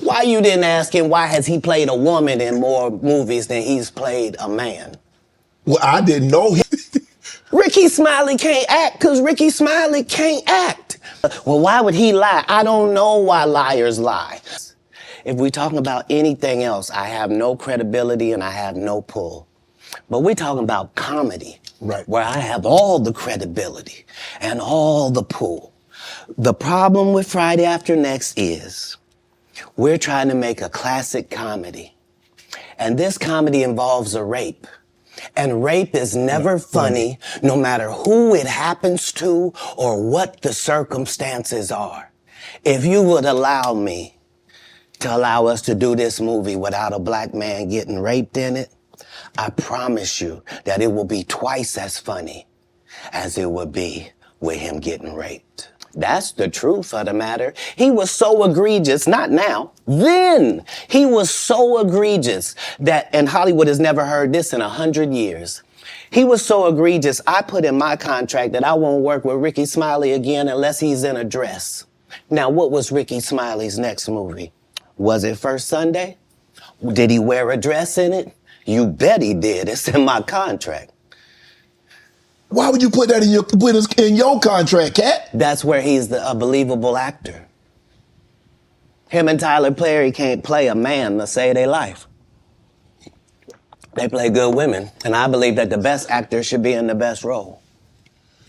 Why you didn't ask him why has he played a woman in more movies than he's played a man? Well, I didn't know. Ricky Smiley can't act because Ricky Smiley can't act. Well, why would he lie? I don't know why liars lie. If we're talking about anything else, I have no credibility and I have no pull. But we're talking about comedy, right, where I have all the credibility and all the pull. The problem with Friday After Next is we're trying to make a classic comedy. And this comedy involves a rape. And rape is never funny, no matter who it happens to or what the circumstances are. If you would allow me to allow us to do this movie without a black man getting raped in it, I promise you that it will be twice as funny as it would be with him getting raped. That's the truth of the matter. He was so egregious, not now, then. He was so egregious that, and Hollywood has never heard this in 100 years. He was so egregious, I put in my contract that I won't work with Ricky Smiley again unless he's in a dress. Now, what was Ricky Smiley's next movie? Was it First Sunday? Did he wear a dress in it? You bet he did. It's in my contract. Why would you put that in your contract, Katt? That's where he's a believable actor. Him and Tyler Perry can't play a man to save their life. They play good women, and I believe that the best actor should be in the best role.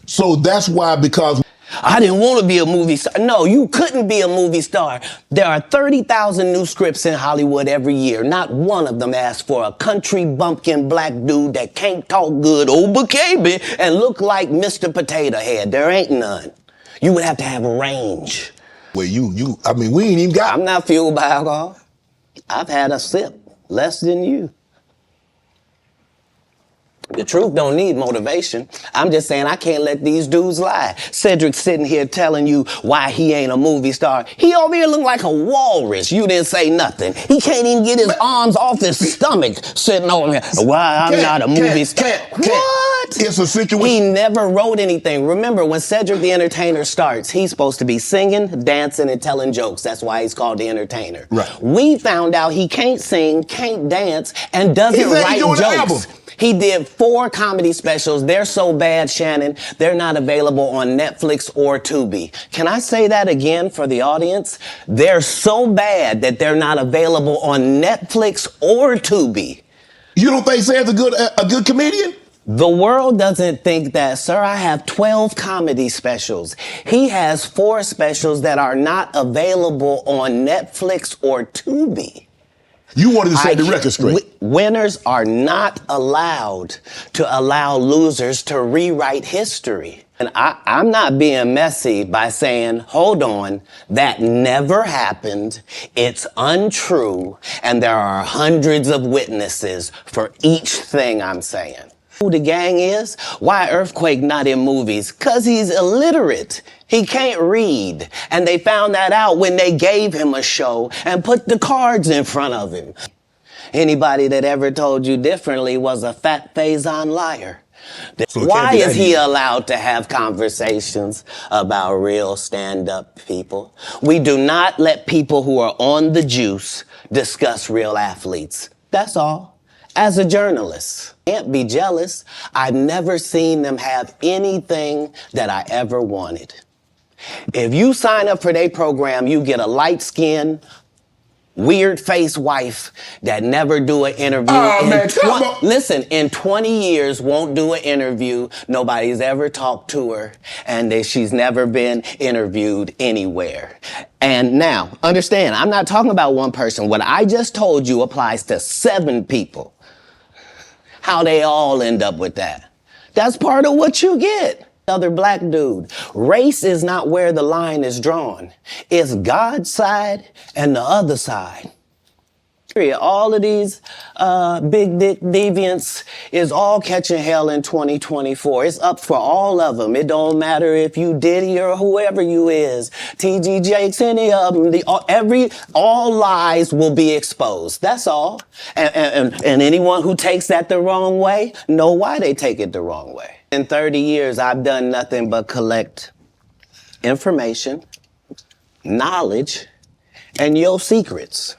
So that's why, because I didn't want to be a movie star. No, you couldn't be a movie star. There are 30,000 new scripts in Hollywood every year. Not one of them asks for a country bumpkin black dude that can't talk good Oba-Kaby and look like Mr. Potato Head. There ain't none. You would have to have range. Well, I mean, we ain't even got. I'm not fueled by alcohol. I've had a sip, less than you. The truth don't need motivation. I'm just saying I can't let these dudes lie. Cedric's sitting here telling you why he ain't a movie star. He over here look like a walrus. You didn't say nothing. He can't even get his arms off his stomach sitting over here. Why I'm not a movie star. What? It's a situation. He never wrote anything. Remember, when Cedric the Entertainer starts, he's supposed to be singing, dancing, and telling jokes. That's why he's called the Entertainer. Right. We found out he can't sing, can't dance, and doesn't write jokes. He did 4 comedy specials. They're so bad, Shannon, they're not available on Netflix or Tubi. Can I say that again for the audience? They're so bad that they're not available on Netflix or Tubi. You don't think Say's a good comedian? The world doesn't think that, sir. I have 12 comedy specials. He has 4 specials that are not available on Netflix or Tubi. You wanted to set the record straight. Winners are not allowed to allow losers to rewrite history. And I'm not being messy by saying, hold on, that never happened, it's untrue, and there are hundreds of witnesses for each thing I'm saying. Who the gang is? Why Earthquake not in movies? 'Cause he's illiterate. He can't read. And they found that out when they gave him a show and put the cards in front of him. Anybody that ever told you differently was a fat Faison liar. So why is he allowed to have conversations about real stand-up people? We do not let people who are on the juice discuss real athletes. That's all. As a journalist, can't be jealous. I've never seen them have anything that I ever wanted. If you sign up for their program, you get a light-skinned, weird-faced wife that never do an interview. Listen, in 20 years, won't do an interview. Nobody's ever talked to her, and she's never been interviewed anywhere. And now, understand, I'm not talking about one person. What I just told you applies to 7 people. How they all end up with that. That's part of what you get. Other black dude. Race is not where the line is drawn. It's God's side and the other side. All of these big dick deviants is all catching hell in 2024. It's up for all of them. It don't matter if you Diddy or whoever you is. T.G. Jakes, any of them. All lies will be exposed. That's all. And anyone who takes that the wrong way, know why they take it the wrong way. In 30 years, I've done nothing but collect information, knowledge, and your secrets.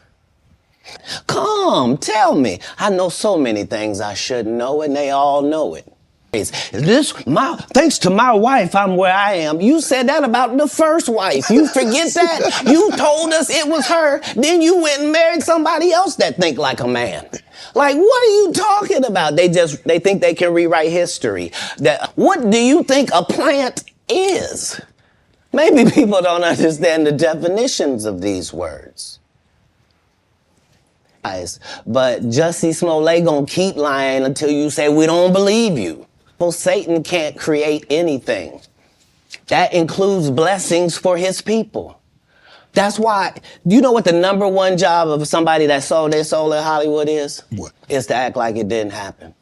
Come, tell me. I know so many things I shouldn't know, and they all know it. Thanks to my wife, I'm where I am. You said that about the first wife. You forget that? You told us it was her. Then you went and married somebody else that think like a man. Like, what are you talking about? They think they can rewrite history. What do you think a plant is? Maybe people don't understand the definitions of these words. But Jussie Smollett gonna keep lying until you say we don't believe you. Well, Satan can't create anything. That includes blessings for his people. That's why, you know what the number one job of somebody that sold their soul in Hollywood is? What? Is to act like it didn't happen.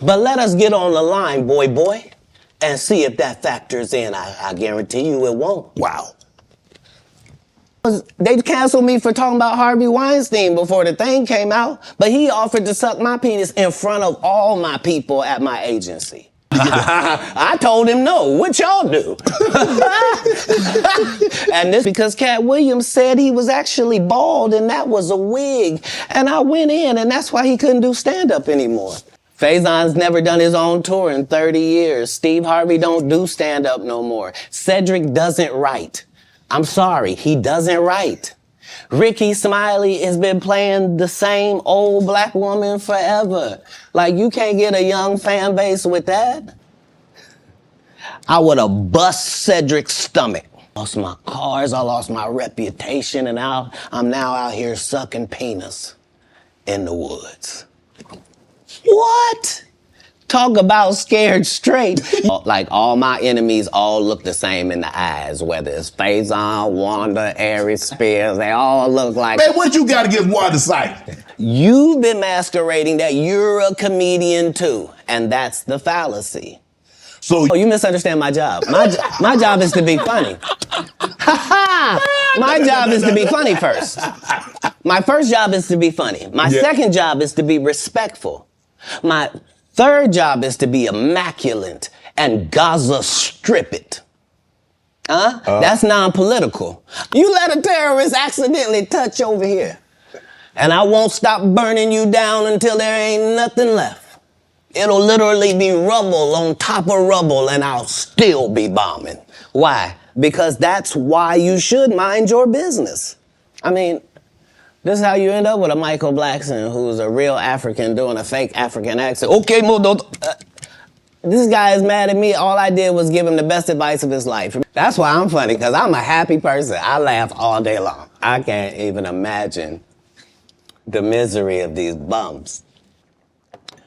But let us get on the line, boy, and see if that factors in. I guarantee you it won't. Wow. They canceled me for talking about Harvey Weinstein before the thing came out, but he offered to suck my penis in front of all my people at my agency. I told him no. What y'all do? And this because Katt Williams said he was actually bald and that was a wig. And I went in and that's why he couldn't do stand-up anymore. Faison's never done his own tour in 30 years. Steve Harvey don't do stand-up no more. Cedric doesn't write. I'm sorry, he doesn't write. Ricky Smiley has been playing the same old black woman forever. Like, you can't get a young fan base with that. I would have bust Cedric's stomach. Lost my cars, I lost my reputation, and I'm now out here sucking penis in the woods. What? Talk about scared straight. Like, all my enemies all look the same in the eyes, whether it's Faison, Wanda, Aries Spears, they all look like... Man, what you got against Wanda Sykes? You've been masquerading that you're a comedian too, and that's the fallacy. So you misunderstand my job. My job is to be funny. My job is to be funny first. My first job is to be funny. My second job is to be respectful. My third job is to be immaculate and Gaza strip it. That's non-political. You let a terrorist accidentally touch over here, and I won't stop burning you down until there ain't nothing left. It'll literally be rubble on top of rubble, and I'll still be bombing. Why? Because that's why you should mind your business. I mean, this is how you end up with a Michael Blackson who's a real African doing a fake African accent. Okay, this guy is mad at me. All I did was give him the best advice of his life. That's why I'm funny, because I'm a happy person. I laugh all day long. I can't even imagine the misery of these bums.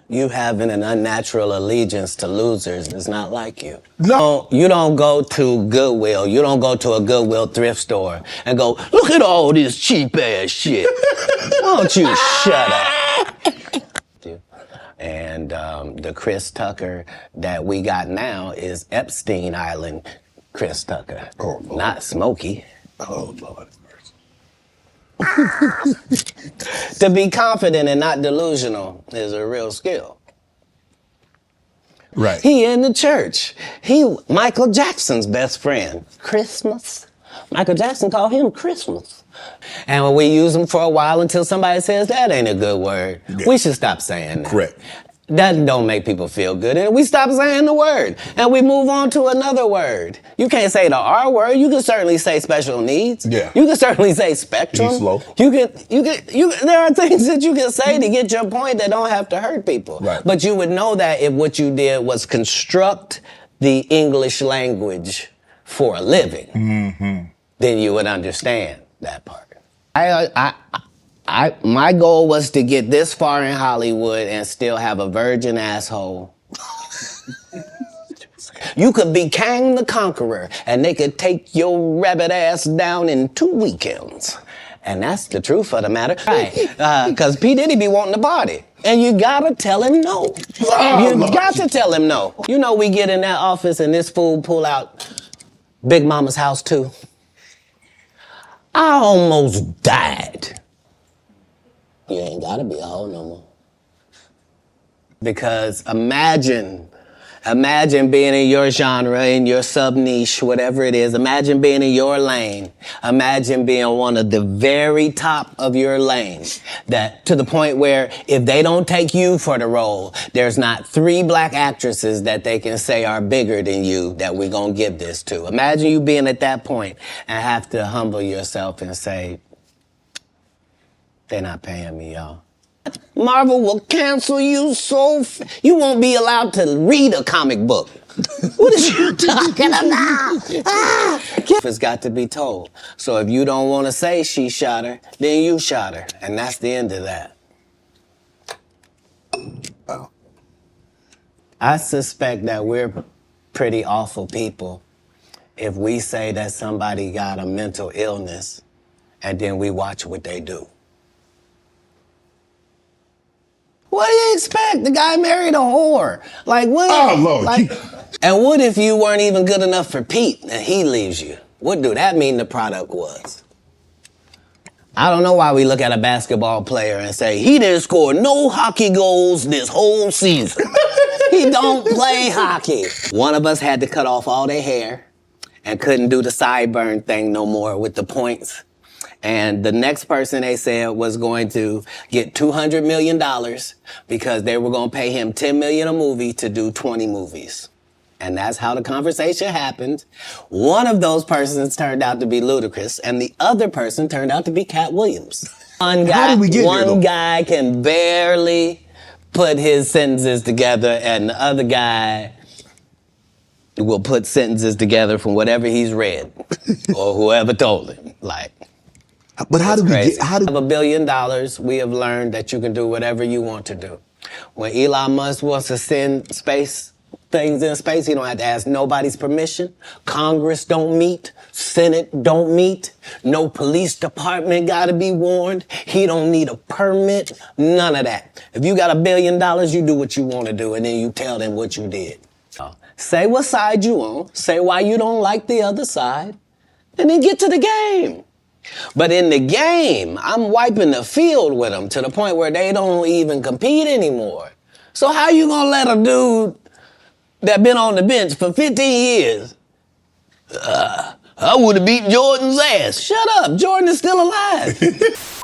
You having an unnatural allegiance to losers is not like you. No. You don't go to Goodwill. You don't go to a Goodwill thrift store and go, look at all this cheap ass shit. Why don't you shut up? And the Chris Tucker that we got now is Epstein Island Chris Tucker. Oh, Lord. Not Smokey. Oh, Lord. To be confident and not delusional is a real skill. Right. He in the church. Michael Jackson's best friend. Christmas. Michael Jackson called him Christmas. And we use him for a while until somebody says that ain't a good word. Yeah. We should stop saying that. Correct. That don't make people feel good. And we stop saying the word. And we move on to another word. You can't say the R word. You can certainly say special needs. Yeah. You can certainly say spectrum. Be slow. There are things that you can say to get your point that don't have to hurt people. Right. But you would know that if what you did was construct the English language for a living, then you would understand that part. My goal was to get this far in Hollywood and still have a virgin asshole. You could be Kang the Conqueror, and they could take your rabbit ass down in 2 weekends. And that's the truth of the matter. Right. Because P. Diddy be wanting to party. And you gotta tell him no. You got to tell him no. You know, we get in that office and this fool pull out Big Mama's House 2. I almost died. You ain't gotta be a hoe no more. Because imagine Imagine being in your genre, in your sub-niche, whatever it is. Imagine being in your lane. Imagine being one of the very top of your lane. That to the point where if they don't take you for the role, there's not 3 black actresses that they can say are bigger than you that we're going to give this to. Imagine you being at that point and have to humble yourself and say, they're not paying me, y'all. Marvel will cancel you you won't be allowed to read a comic book. What is you talking about? It's got to be told. So if you don't want to say she shot her, then you shot her. And that's the end of that. Wow. I suspect that we're pretty awful people if we say that somebody got a mental illness and then we watch what they do. What do you expect? The guy married a whore. Like, what? Oh, Lord. Like, and what if you weren't even good enough for Pete and he leaves you? What do that mean the product was? I don't know why we look at a basketball player and say, he didn't score no hockey goals this whole season. He don't play hockey. One of us had to cut off all their hair and couldn't do the sideburn thing no more with the points. And the next person they said was going to get $200 million because they were going to pay him $10 million a movie to do 20 movies. And that's how the conversation happened. One of those persons turned out to be Ludacris, and the other person turned out to be Katt Williams. One guy can barely put his sentences together, and the other guy will put sentences together from whatever he's read or whoever told him. Like, but how do we get? How do $1 billion? We have learned that you can do whatever you want to do. When Elon Musk wants to send things in space, he don't have to ask nobody's permission. Congress don't meet. Senate don't meet. No police department got to be warned. He don't need a permit. None of that. If you got $1 billion, you do what you want to do, and then you tell them what you did. Say what side you on. Say why you don't like the other side, and then get to the game. But in the game, I'm wiping the field with them to the point where they don't even compete anymore. So how you gonna let a dude that been on the bench for 15 years, I would have beat Jordan's ass. Shut up, Jordan is still alive.